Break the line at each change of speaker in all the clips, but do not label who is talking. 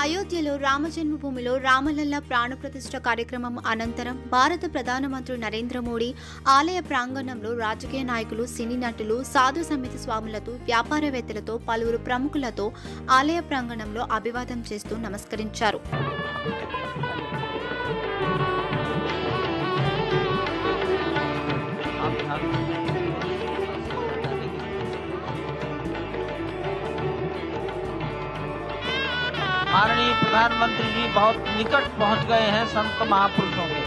అయోధ్యలో రామ జన్మభూమిలో రామలల్ల ప్రాణప్రతిష్ఠ కార్యక్రమం అనంతరం భారత ప్రధానమంత్రి నరేంద్ర మోడీ ఆలయ ప్రాంగణంలో రాజకీయ నాయకులు, సినీ నటులు, సాధు సమితి స్వాములతో, వ్యాపారవేత్తలతో, పలువురు ప్రముఖులతో ఆలయ ప్రాంగణంలో అభివాదం చేస్తూ నమస్కరించారు.
माननीय प्रधानमंत्री जी बहुत निकट पहुंच गए हैं संत महापुरुषों के।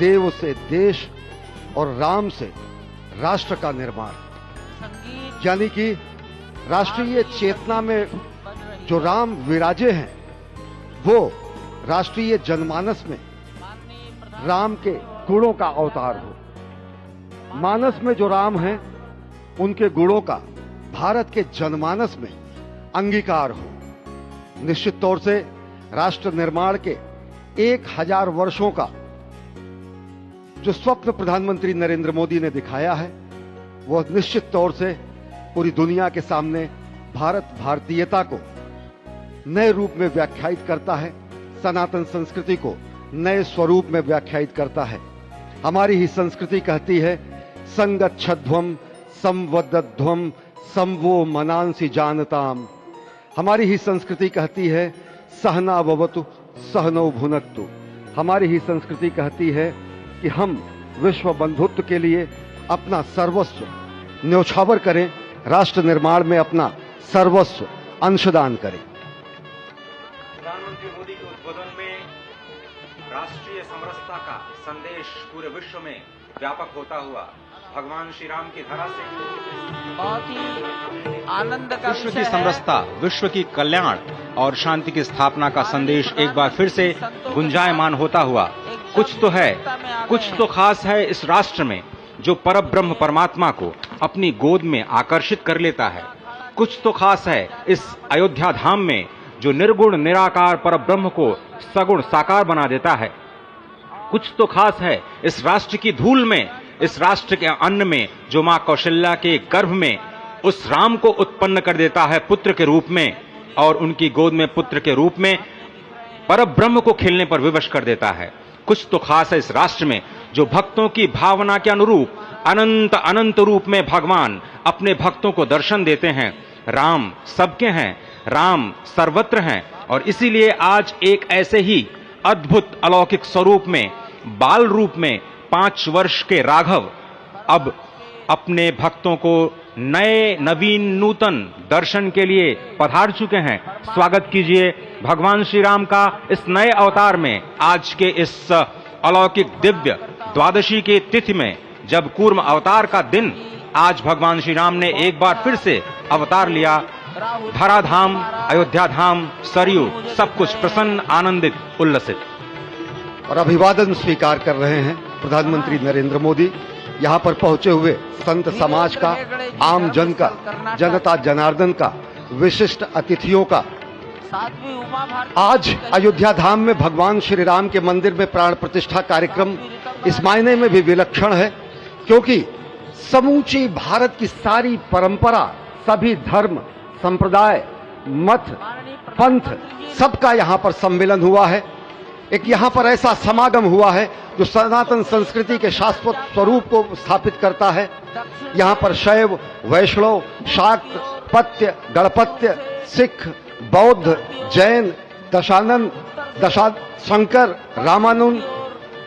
देव से देश और राम से राष्ट्र का निर्माण, यानी कि राष्ट्रीय चेतना में जो राम विराजे हैं वो राष्ट्रीय जनमानस में राम के गुणों का अवतार हो। मानस में जो राम हैं उनके गुणों का भारत के जनमानस में अंगीकार हो। निश्चित तौर से राष्ट्र निर्माण के 1000 वर्षों का जो स्वप्न प्रधानमंत्री नरेंद्र मोदी ने दिखाया है वह निश्चित तौर से पूरी दुनिया के सामने भारत भारतीयता को नए रूप में व्याख्यायित करता है, सनातन संस्कृति को नए स्वरूप में व्याख्यायित करता है। हमारी ही संस्कृति कहती है संगच्छध्वम संवदध्वम संवो मनांसि जानताम। हमारी ही संस्कृति कहती है सहना भवतु सहनौ भुनक्तु। हमारी ही संस्कृति कहती है कि हम विश्व बंधुत्व के लिए अपना सर्वस्व न्यौछावर करें, राष्ट्र निर्माण में अपना सर्वस्व अंशदान करें।
प्रधानमंत्री मोदी के उद्बोधन में राष्ट्रीय समरसता का संदेश पूरे विश्व में व्यापक होता हुआ भगवान श्री राम की धरा से
बहुत ही आनंद का
विश्व की समरसता, विश्व की कल्याण और शांति की स्थापना का संदेश एक बार फिर से गुंजायमान होता हुआ कुछ तो है, कुछ तो खास है इस राष्ट्र में जो परब्रह्म परमात्मा को अपनी गोद में आकर्षित कर लेता है। कुछ तो खास है इस अयोध्या धाम में जो निर्गुण निराकार परब्रह्म को सगुण साकार बना देता है। कुछ तो खास है इस राष्ट्र की धूल में, इस राष्ट्र के अन्न में जो मां कौशल्या के गर्भ में उस राम को उत्पन्न कर देता है पुत्र के रूप में, और उनकी गोद में पुत्र के रूप में परब्रह्म को खेलने पर विवश कर देता है। कुछ तो खास है इस राष्ट्र में जो भक्तों की भावना के अनुरूप अनंत अनंत रूप में भगवान अपने भक्तों को दर्शन देते हैं। राम सबके हैं, राम सर्वत्र हैं, और इसीलिए आज एक ऐसे ही अद्भुत अलौकिक स्वरूप में, बाल रूप में 5 वर्ष के राघव अब अपने भक्तों को नए नवीन नूतन दर्शन के लिए पधार चुके हैं। स्वागत कीजिए भगवान श्री राम का इस नए अवतार में। आज के इस अलौकिक दिव्य द्वादशी की तिथि में, जब कूर्म अवतार का दिन, आज भगवान श्री राम ने एक बार फिर से अवतार लिया। धराधाम, अयोध्या धाम, सरयू, सब कुछ प्रसन्न, आनंदित, उल्लसित।
और अभिवादन स्वीकार कर रहे हैं प्रधानमंत्री नरेंद्र मोदी। यहाँ पर पहुंचे हुए संत समाज का, आम जन का, जनता जनार्दन का, विशिष्ट अतिथियों का। आज अयोध्या धाम में भगवान श्री राम के मंदिर में प्राण प्रतिष्ठा कार्यक्रम इस मायने में भी विलक्षण है क्योंकि समूची भारत की सारी परंपरा, सभी धर्म, संप्रदाय, मत, पंथ, सबका यहाँ पर सम्मिलन हुआ है। एक यहाँ पर ऐसा समागम हुआ है जो सनातन संस्कृति के शाश्वत स्वरूप को स्थापित करता है। यहाँ पर शैव, वैष्णव, शाक्त, पत्य, गणपत्य, सिख, बौद्ध, जैन, दशानंद, शंकर,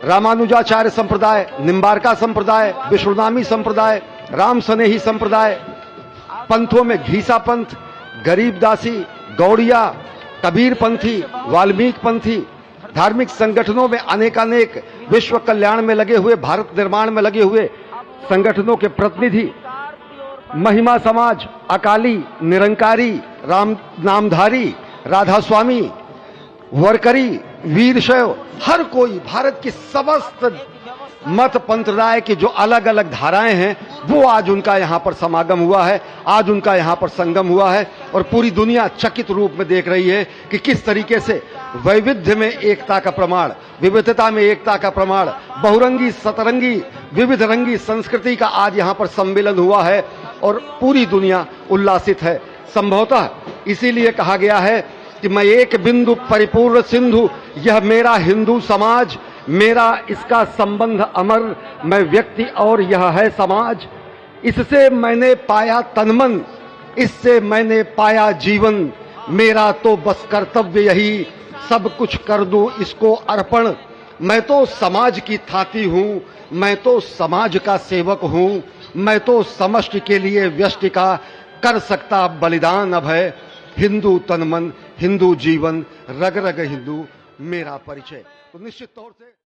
रामानुजाचार्य संप्रदाय, निम्बारका संप्रदाय, विष्णुनामी संप्रदाय, राम स्नेही संप्रदाय, पंथों में घीसा पंथ, गरीबदासी, गौड़िया, कबीर पंथी, वाल्मीकि पंथी, धार्मिक संगठनों में अनेकानेक विश्व कल्याण में लगे हुए, भारत निर्माण में लगे हुए संगठनों के प्रतिनिधि, महिमा समाज, अकाली, निरंकारी, राम नामधारी, राधा स्वामी, वरकरी, वीरशैव, हर कोई भारत की समस्त मत पंथराय की जो अलग अलग धाराएं हैं, वो आज उनका यहाँ पर समागम हुआ है, आज उनका यहाँ पर संगम हुआ है। और पूरी दुनिया चकित रूप में देख रही है कि किस तरीके से वैविध्य में एकता का प्रमाण, विविधता में एकता का प्रमाण, बहुरंगी सतरंगी विविध रंगी संस्कृति का आज यहाँ पर सम्मेलन हुआ है और पूरी दुनिया उल्लासित है। संभवतः इसीलिए कहा गया है कि मैं एक बिंदु परिपूर्ण सिंधु, यह मेरा हिंदू समाज, मेरा इसका संबंध अमर, मैं व्यक्ति और यह है समाज। इससे मैंने पाया तनमन, इससे मैंने पाया जीवन, मेरा तो बस कर्तव्य यही, सब कुछ कर दूं इसको अर्पण। मैं तो समाज की थाती हूं, मैं तो समाज का सेवक हूं, मैं तो समष्टि के लिए व्यष्टि का कर सकता बलिदान अब है। हिंदू तनमन, हिंदू जीवन, रग रग हिंदू मेरा परिचय। तो निश्चित तौर से